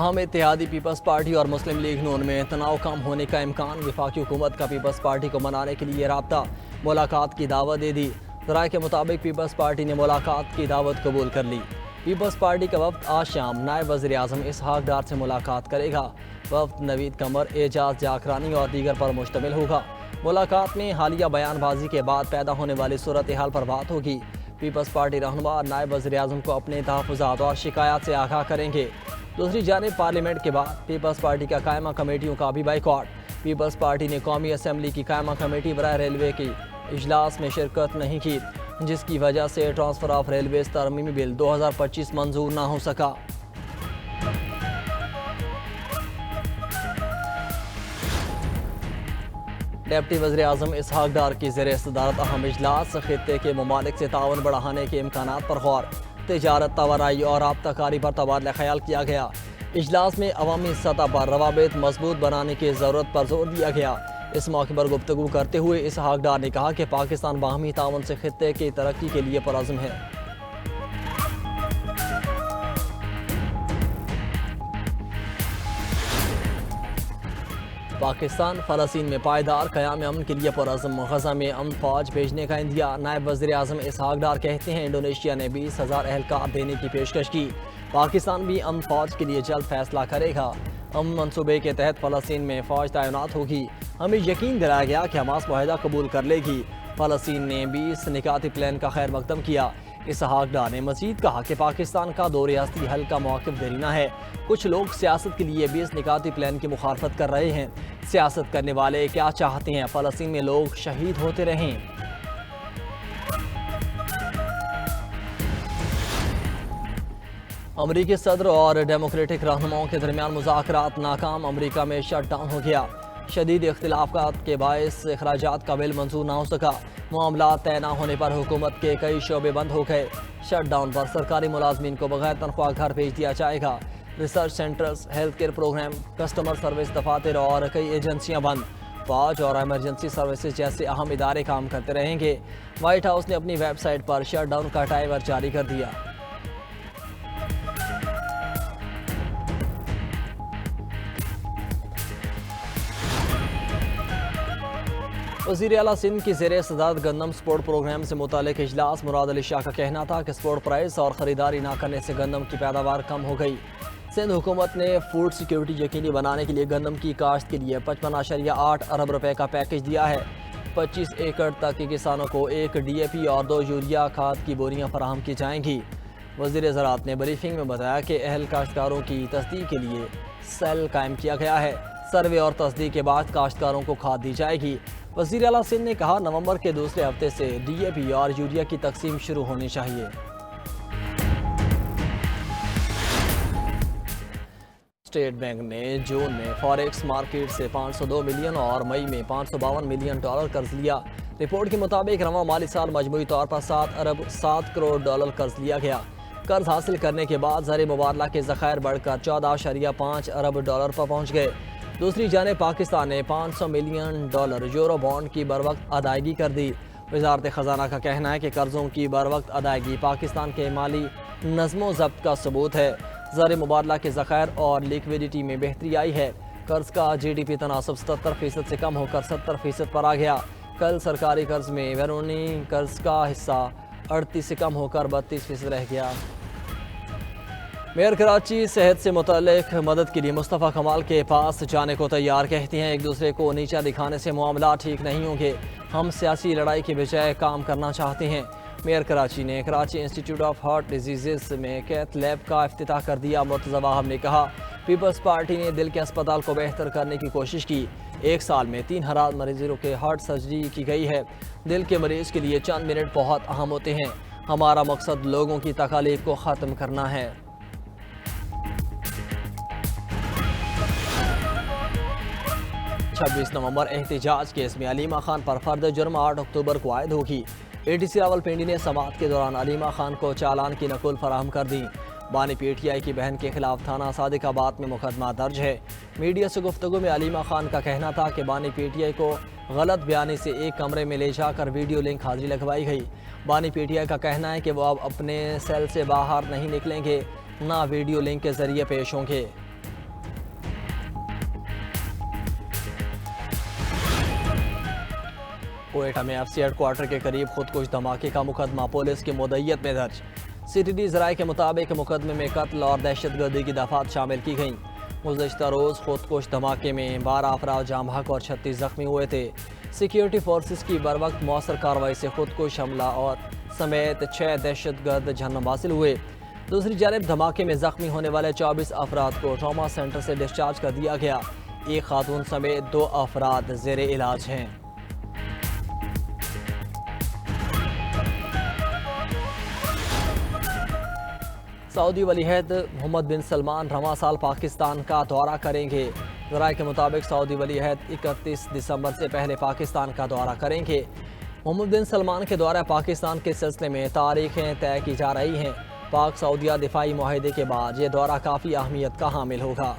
اہم اتحادی Peoples party اور مسلم لیگ نون میں تناؤ کم ہونے کا امکان، وفاقی حکومت کا پیپلز پارٹی کو منانے کے لیے رابطہ، ملاقات کی دعوت دے دی۔ ذرائع کے مطابق پیپلز پارٹی نے ملاقات کی دعوت قبول کر لی۔ پیپلز پارٹی کا وفد آج شام نائب وزیر اعظم اسحاق ڈار سے ملاقات کرے گا۔ وفد نوید قمر، اعجاز جاکرانی اور دیگر پر مشتمل ہوگا۔ ملاقات میں حالیہ بیان بازی کے بعد پیدا ہونے والی صورتحال پر بات ہوگی۔ پیپلز پارٹی رہنما نائب وزیر اعظم کو اپنے تحفظات اور شکایات سے آگاہ کریں گے۔ دوسری جانب پارلیمنٹ کے بعد پیپلز پارٹی کا قائمہ کمیٹیوں کا بھی بائیکاٹ۔ پیپلز پارٹی نے قومی اسمبلی کی قائمہ کمیٹی برائے ریلوے کی اجلاس میں شرکت نہیں کی، جس کی وجہ سے ٹرانسفر آف ریلویز ترمیمی بل 2025 منظور نہ ہو سکا۔ ڈپٹی وزیر اعظم اسحاق ڈار کی زیر صدارت اہم اجلاس، خطے کے ممالک سے تعاون بڑھانے کے امکانات پر غور، تجارت، توانائی اور رابطہ کاری پر تبادلہ خیال کیا گیا۔ اجلاس میں عوامی سطح پر روابط مضبوط بنانے کی ضرورت پر زور دیا گیا۔ اس موقع پر گفتگو کرتے ہوئے اسحاق ڈار نے کہا کہ پاکستان باہمی تعاون سے خطے کی ترقی کے لیے پرعزم ہے۔ پاکستان فلسطین میں پائیدار قیام امن کے لیے پرعزم، غزہ میں امن فوج بھیجنے کا عندیہ۔ نائب وزیر اعظم اسحاق ڈار کہتے ہیں انڈونیشیا نے 20,000 اہلکار دینے کی پیشکش کی، پاکستان بھی امن فوج کے لیے جلد فیصلہ کرے گا۔ امن منصوبے کے تحت فلسطین میں فوج تعینات ہوگی، ہمیں یقین دلایا گیا کہ حماس معاہدہ قبول کر لے گی۔ فلسطین نے 20 نکاتی پلان کا خیر مقدم کیا۔ اسحاق ڈار نے مزید کہا کہ پاکستان کا دو ریاستی حل کا موقف دیرینہ ہے۔ کچھ لوگ سیاست کے لیے 20 نکاتی پلان کی مخالفت کر رہے ہیں۔ سیاست کرنے والے کیا چاہتے ہیں؟ فلسطین میں لوگ شہید ہوتے رہیں۔ امریکی صدر اور ڈیموکریٹک رہنماؤں کے درمیان مذاکرات ناکام، امریکہ میں شٹ ڈاؤن ہو گیا۔ شدید اختلافات کے باعث اخراجات کا بل منظور نہ ہو سکا۔ معاملات طے نہ ہونے پر حکومت کے کئی شعبے بند ہو گئے۔ شٹ ڈاؤن پر سرکاری ملازمین کو بغیر تنخواہ گھر بھیج دیا جائے گا۔ Research centres, health care program, customer service دفاتر اور کئی ایجنسیاں بند۔ فوج اور ایمرجنسی سروسز جیسے اہم ادارے کام کرتے رہیں گے۔ وائٹ ہاؤس نے اپنی ویب سائٹ پر شٹ ڈاؤن کا ٹائمر جاری کر دیا۔ وزیر اعلیٰ سندھ کی زیر صدارت گندم سپورٹ پروگرام سے متعلق اجلاس، مراد علی شاہ کا کہنا تھا کہ سپورٹ پرائز اور خریداری نہ کرنے سے گندم کی پیداوار کم ہو گئی۔ سندھ حکومت نے فوڈ سیکیورٹی یقینی بنانے کے لیے گندم کی کاشت کے لیے 55.8 ارب روپے کا پیکیج دیا ہے۔ 25 ایکڑ تک کے کسانوں کو 1 ڈی اے پی اور 2 یوریا کھاد کی بوریاں فراہم کی جائیں گی۔ وزیر زراعت نے بریفنگ میں بتایا کہ اہل کاشتکاروں کی تصدیق کے لیے سیل قائم کیا گیا ہے۔ سروے اور تصدیق کے بعد کاشتکاروں کو کھاد دی جائے گی۔ وزیر اعلیٰ سندھ نے کہا نومبر کے دوسرے ہفتے سے ڈی اے پی اور یوریا کی تقسیم شروع ہونی چاہیے۔ اسٹیٹ بینک نے جون میں فاریکس مارکیٹ سے 502 ملین اور مئی میں 552 ملین ڈالر قرض لیا۔ رپورٹ کے مطابق رواں مالی سال مجموعی طور پر 7 ارب 7 کروڑ ڈالر قرض لیا گیا۔ قرض حاصل کرنے کے بعد زر مبادلہ کے ذخائر بڑھ کر 14.5 ارب ڈالر پر پہنچ گئے۔ دوسری جانب پاکستان نے 500 ملین ڈالر یورو بانڈ کی بروقت ادائیگی کر دی۔ وزارت خزانہ کا کہنا ہے کہ قرضوں کی بروقت ادائیگی پاکستان کے مالی نظم و ضبط کا ثبوت ہے۔ زر مبادلہ کے ذخائر اور لیکویڈیٹی میں بہتری آئی ہے۔ قرض کا جی ڈی پی تناسب 77% سے کم ہو کر 70% پر آ گیا۔ کل سرکاری قرض میں بیرونی قرض کا حصہ 38 سے کم ہو کر 32% رہ گیا۔ میئر کراچی صحت سے متعلق مدد کے لیے مصطفیٰ کمال کے پاس جانے کو تیار، کہتے ہیں ایک دوسرے کو نیچا دکھانے سے معاملات ٹھیک نہیں ہوں گے، ہم سیاسی لڑائی کے بجائے کام کرنا چاہتے ہیں۔ میئر کراچی نے Karachi institute of heart diseases میں کیتھ لیب کا افتتاح کر دیا۔ مرتضی واہب نے کہا پیپلز پارٹی نے دل کے اسپتال کو بہتر کرنے کی کوشش کی۔ 1 سال میں 3,000 مریضوں کے ہارٹ سرجری کی گئی ہے۔ دل کے مریض کے لیے چند منٹ بہت اہم ہوتے ہیں۔ ہمارا مقصد لوگوں کی تکالیف کو ختم کرنا ہے۔ 26 نومبر احتجاج کیس میں علیمہ خان پر فرد جرم 8 اکتوبر کو عائد ہوگی۔ اے ٹی سی راولپنڈی نے سماعت کے دوران علیمہ خان کو چالان کی نقل فراہم کر دی۔ بانی پی ٹی آئی کی بہن کے خلاف تھانہ صادق آباد میں مقدمہ درج ہے۔ میڈیا سے گفتگو میں علیمہ خان کا کہنا تھا کہ بانی پی ٹی آئی کو غلط بیانی سے ایک کمرے میں لے جا کر ویڈیو لنک حاضری لگوائی گئی۔ بانی پی ٹی آئی کا کہنا ہے کہ وہ اب اپنے سیل سے باہر نہیں نکلیں گے، نہ ویڈیو لنک کے ذریعے پیش ہوں گے۔ کوئٹہ میں ایف سی ہیڈ کوارٹر کے قریب خودکش دھماکے کا مقدمہ پولیس کی مدعیت میں درج۔ سی ٹی ڈی ذرائع کے مطابق مقدمے میں قتل اور دہشت گردی کی دفعات شامل کی گئیں۔ گزشتہ روز خودکش دھماکے میں 12 افراد جاں بحق اور 36 زخمی ہوئے تھے۔ سیکیورٹی فورسز کی بروقت مؤثر کارروائی سے خودکش حملہ اور سمیت 6 دہشت گرد جہنم حاصل ہوئے۔ دوسری جانب دھماکے میں زخمی ہونے والے 24 افراد کو ٹراما سینٹر سے ڈسچارج کر دیا گیا۔ ایک خاتون سمیت 2 افراد زیر علاج ہیں۔ سعودی ولی عہد محمد بن سلمان رواں سال پاکستان کا دورہ کریں گے۔ ذرائع کے مطابق سعودی ولی عہد 31 دسمبر سے پہلے پاکستان کا دورہ کریں گے۔ محمد بن سلمان کے دورہ پاکستان کے سلسلے میں تاریخیں طے کی جا رہی ہیں۔ پاک سعودیہ دفاعی معاہدے کے بعد یہ دورہ کافی اہمیت کا حامل ہوگا۔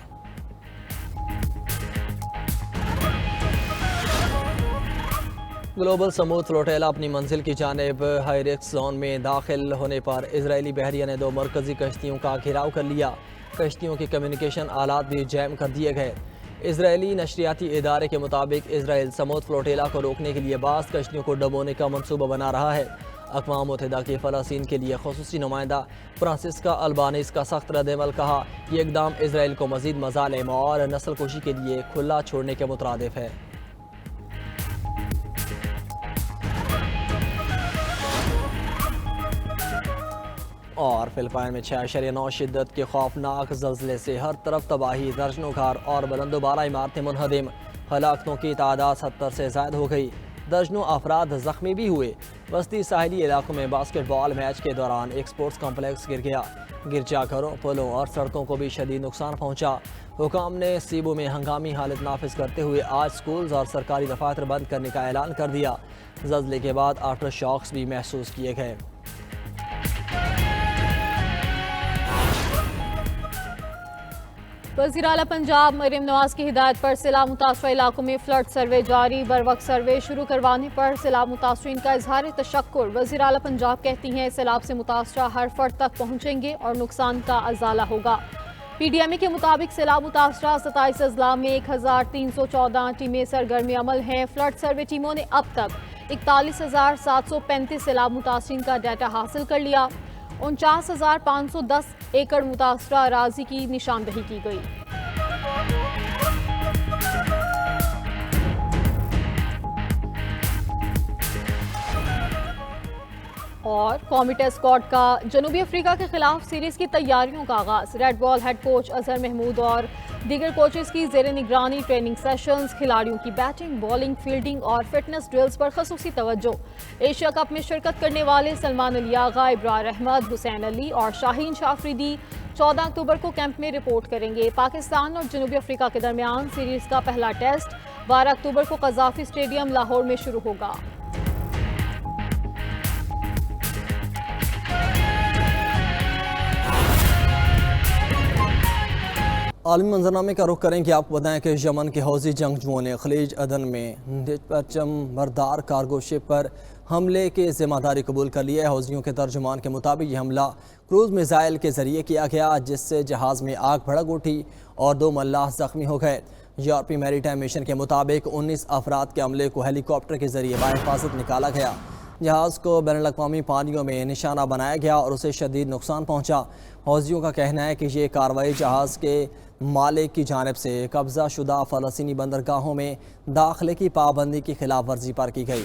گلوبل سمود فلوٹیلا اپنی منزل کی جانب ہائی رسک زون میں داخل ہونے پر اسرائیلی بحریہ نے 2 مرکزی کشتیوں کا گھیراؤ کر لیا۔ کشتیوں کے کمیونیکیشن آلات بھی جیم کر دیے گئے۔ اسرائیلی نشریاتی ادارے کے مطابق اسرائیل سمود فلوٹیلا کو روکنے کے لیے بعض کشتیوں کو ڈبونے کا منصوبہ بنا رہا ہے۔ اقوام متحدہ کی فلسطین کے لیے خصوصی نمائندہ فرانسسکا البانیز کا سخت رد عمل کہا، یہ اقدام اسرائیل کو مزید مظالم اور نسل کشی کے لیے کھلا چھوڑنے کے مترادف ہے۔ اور فلپائن میں 6.9 شدت کے خوفناک زلزلے سے ہر طرف تباہی، درجنوں گھر اور بلند و بالا عمارتیں منہدم، ہلاکتوں کی تعداد 70 سے زائد ہو گئی، درجنوں افراد زخمی بھی ہوئے۔ وسطی ساحلی علاقوں میں باسکٹ بال میچ کے دوران ایک سپورٹس کمپلیکس گر گیا، گرجا گھروں، پلوں اور سڑکوں کو بھی شدید نقصان پہنچا۔ حکام نے سیبو میں ہنگامی حالت نافذ کرتے ہوئے آج سکولز اور سرکاری دفاتر بند کرنے کا اعلان کر دیا۔ زلزلے کے بعد آفٹر شاکس بھی محسوس کیے گئے۔ وزیر اعلیٰ پنجاب مریم نواز کی ہدایت پر سیلاب متاثرہ علاقوں میں فلڈ سروے جاری، بروقت سروے شروع کروانے پر سیلاب متاثرین کا اظہار تشکر۔ وزیر اعلیٰ پنجاب کہتی ہیں سیلاب سے متاثرہ ہر فرد تک پہنچیں گے اور نقصان کا ازالہ ہوگا۔ پی ڈی ایم اے کے مطابق سیلاب متاثرہ 27 اضلاع میں 1314 ٹیمیں سرگرم عمل ہیں۔ فلڈ سروے ٹیموں نے اب تک 41,735 سیلاب متاثرین کا ڈیٹا حاصل کر لیا۔ 49,510 ایکڑ متاثرہ اراضی کی نشاندہی کی گئی۔ اور قومی ٹیسٹ اسکواڈ کا جنوبی افریقہ کے خلاف سیریز کی تیاریوں کا آغاز، red ball head coach Azhar Mahmood اور دیگر کوچز کی زیر نگرانی ٹریننگ سیشنز، کھلاڑیوں کی بیٹنگ، بالنگ، فیلڈنگ اور فٹنس ڈرلز پر خصوصی توجہ۔ ایشیا کپ میں شرکت کرنے والے سلمان علی آغا، ابرار احمد، حسین علی اور شاہین شاہ آفریدی 14 اکتوبر کو کیمپ میں رپورٹ کریں گے۔ پاکستان اور جنوبی افریقہ کے درمیان سیریز کا پہلا ٹیسٹ 12 اکتوبر کو قذافی اسٹیڈیم لاہور میں شروع ہوگا۔ عالمی منظرنامے کا رخ کریں کہ آپ کو بتائیں کہ یمن کے حوثی جنگجوؤں نے خلیج عدن میں پرچم بردار کارگو شپ پر حملے کی ذمہ داری قبول کر لی ہے۔ حوثیوں کے ترجمان کے مطابق یہ حملہ کروز میزائل کے ذریعے کیا گیا، جس سے جہاز میں آگ بھڑک اٹھی اور 2 ملاح زخمی ہو گئے۔ یورپی میری ٹائم مشن کے مطابق 19 افراد کے عملے کو ہیلی کاپٹر کے ذریعے بحفاظت نکالا گیا۔ جہاز کو بین الاقوامی پانیوں میں نشانہ بنایا گیا اور اسے شدید نقصان پہنچا۔ حوثیوں کا کہنا ہے کہ یہ کارروائی جہاز کے مالک کی جانب سے قبضہ شدہ فلسطینی بندرگاہوں میں داخلے کی پابندی کی خلاف ورزی پر کی گئی۔